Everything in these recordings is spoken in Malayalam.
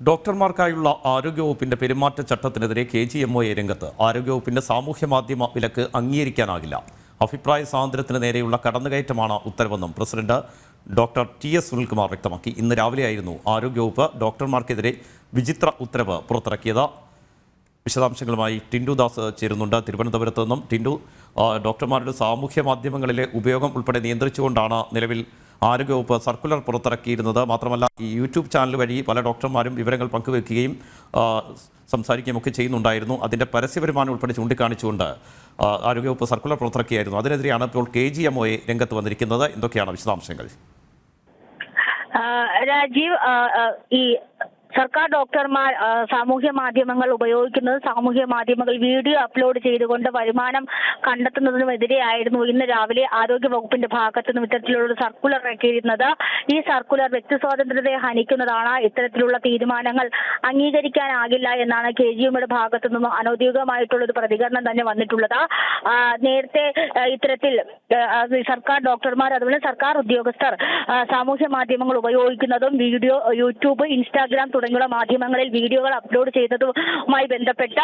ഡോക്ടർമാർക്കായുള്ള ആരോഗ്യവകുപ്പിന്റെ പെരുമാറ്റച്ചട്ടത്തിനെതിരെ KGMOA രംഗത്ത്. ആരോഗ്യവകുപ്പിന്റെ സാമൂഹ്യ മാധ്യമ വിലക്ക് അംഗീകരിക്കാനാകില്ല. അഭിപ്രായ സ്വാതന്ത്ര്യത്തിന് നേരെയുള്ള കടന്നുകയറ്റമാണ് ഉത്തരവെന്നും പ്രസിഡന്റ് ഡോക്ടർ TS സുനിൽകുമാർ വ്യക്തമാക്കി. ഇന്ന് രാവിലെയായിരുന്നു ആരോഗ്യവകുപ്പ് ഡോക്ടർമാർക്കെതിരെ വിചിത്ര ഉത്തരവ് പുറത്തിറക്കിയത്. വിശദാംശങ്ങളുമായി ടിൻഡു ദാസ് ചേരുന്നുണ്ട് തിരുവനന്തപുരത്ത് നിന്നും. ടിൻഡു, ഡോക്ടർമാരുടെ സാമൂഹ്യ മാധ്യമങ്ങളിലെ ഉപയോഗം ഉൾപ്പെടെ നിയന്ത്രിച്ചുകൊണ്ടാണ് നിലവിൽ ആരോഗ്യവകുപ്പ് സർക്കുലർ പുറത്തിറക്കിയിരുന്നത്. മാത്രമല്ല, ഈ യൂട്യൂബ് ചാനൽ വഴി പല ഡോക്ടർമാരും വിവരങ്ങൾ പങ്കുവെക്കുകയും സംസാരിക്കുകയും ഒക്കെ ചെയ്യുന്നുണ്ടായിരുന്നു. അതിൻ്റെ പരസ്യവരുമാനം ഉൾപ്പെടെ ചൂണ്ടിക്കാണിച്ചുകൊണ്ട് ആരോഗ്യവകുപ്പ് സർക്കുലർ പുറത്തിറക്കിയായിരുന്നു. അതിനെതിരെയാണ് ഇപ്പോൾ KGMOA രംഗത്ത് വന്നിരിക്കുന്നത്. എന്തൊക്കെയാണ് വിശദാംശങ്ങൾ? രാജീവ്, ഈ സർക്കാർ ഡോക്ടർമാർ സാമൂഹ്യ മാധ്യമങ്ങൾ ഉപയോഗിക്കുന്നത് സാമൂഹ്യ മാധ്യമങ്ങൾ വീഡിയോ അപ്ലോഡ് ചെയ്തുകൊണ്ട് വരുമാനം കണ്ടെത്തുന്നതിനുമെതിരെയായിരുന്നു ഇന്ന് രാവിലെ ആരോഗ്യ വകുപ്പിന്റെ ഭാഗത്തു നിന്നും ഇത്തരത്തിലുള്ള സർക്കുലർ ഇറക്കിയിരുന്നത്. ഈ സർക്കുലർ വ്യക്തി സ്വാതന്ത്ര്യത്തെ ഹനിക്കുന്നതാണ്. ഇത്തരത്തിലുള്ള തീരുമാനങ്ങൾ അംഗീകരിക്കാനാകില്ല എന്നാണ് KGMOയുടെ ഭാഗത്തു നിന്നും അനൌദ്യോഗികമായിട്ടുള്ള ഒരു പ്രതികരണം തന്നെ വന്നിട്ടുള്ളത്. നേരത്തെ ഇത്തരത്തിൽ സർക്കാർ ഡോക്ടർമാർ അതുപോലെ സർക്കാർ ഉദ്യോഗസ്ഥർ സാമൂഹ്യ മാധ്യമങ്ങൾ ഉപയോഗിക്കുന്നതും യൂട്യൂബ്, ഇൻസ്റ്റാഗ്രാം തുടങ്ങിയുള്ള മാധ്യമങ്ങളിൽ വീഡിയോകൾ അപ്ലോഡ് ചെയ്തതുമായി ബന്ധപ്പെട്ട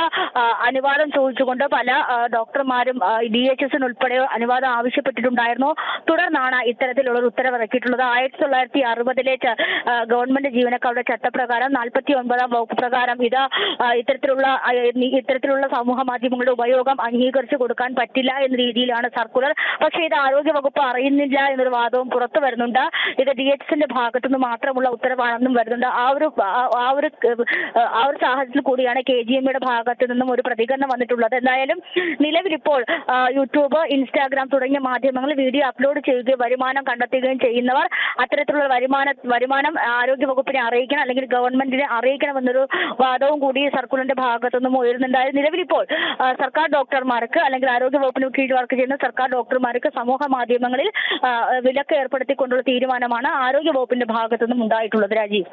അനുവാദം ചോദിച്ചുകൊണ്ട് പല ഡോക്ടർമാരും DHS ഉൾപ്പെടെ അനുവാദം ആവശ്യപ്പെട്ടിട്ടുണ്ടായിരുന്നു. തുടർന്നാണ് ഇത്തരത്തിലുള്ള ഒരു ഉത്തരവ് ഇറക്കിയിട്ടുള്ളത്. 1960 ഗവൺമെന്റ് ജീവനക്കാരുടെ ചട്ടപ്രകാരം 49-ാം വകുപ്പ് പ്രകാരം ഇത്തരത്തിലുള്ള സമൂഹ മാധ്യമങ്ങളുടെ ഉപയോഗം അംഗീകരിച്ചു കൊടുക്കാൻ പറ്റില്ല എന്ന രീതിയിലാണ് സർക്കുലർ. പക്ഷേ ഇത് ആരോഗ്യ വകുപ്പ് അറിയുന്നില്ല എന്നൊരു വാദവും പുറത്തു വരുന്നുണ്ട്. ഇത് DHSന്റെ ഭാഗത്തുനിന്ന് മാത്രമുള്ള ഉത്തരവാണെന്നും വരുന്നുണ്ട്. ആ ഒരു സാഹചര്യത്തിൽ കൂടിയാണ് KGMOയുടെ ഭാഗത്തു നിന്നും ഒരു പ്രതികരണം വന്നിട്ടുള്ളത്. എന്തായാലും നിലവിലിപ്പോൾ യൂട്യൂബ്, ഇൻസ്റ്റാഗ്രാം തുടങ്ങിയ മാധ്യമങ്ങളിൽ വീഡിയോ അപ്ലോഡ് ചെയ്യുകയും വരുമാനം കണ്ടെത്തുകയും ചെയ്യുന്നവർ അത്തരത്തിലുള്ള വരുമാനം ആരോഗ്യ വകുപ്പിനെ അറിയിക്കണം, അല്ലെങ്കിൽ ഗവൺമെന്റിനെ അറിയിക്കണമെന്നൊരു വാദവും കൂടി സർക്കുലറിന്റെ ഭാഗത്തു നിന്നും ഉയരുന്നുണ്ടായിരുന്നു. നിലവിലിപ്പോൾ സർക്കാർ ഡോക്ടർമാർക്ക് അല്ലെങ്കിൽ ആരോഗ്യ വകുപ്പിന് കീഴിൽ വർക്ക് ചെയ്യുന്ന സർക്കാർ ഡോക്ടർമാർക്ക് സമൂഹ മാധ്യമങ്ങളിൽ വിലക്ക് ഏർപ്പെടുത്തിക്കൊണ്ടുള്ള തീരുമാനമാണ് ആരോഗ്യ വകുപ്പിന്റെ ഭാഗത്തു നിന്നും ഉണ്ടായിട്ടുള്ളത്. രാജീവ്.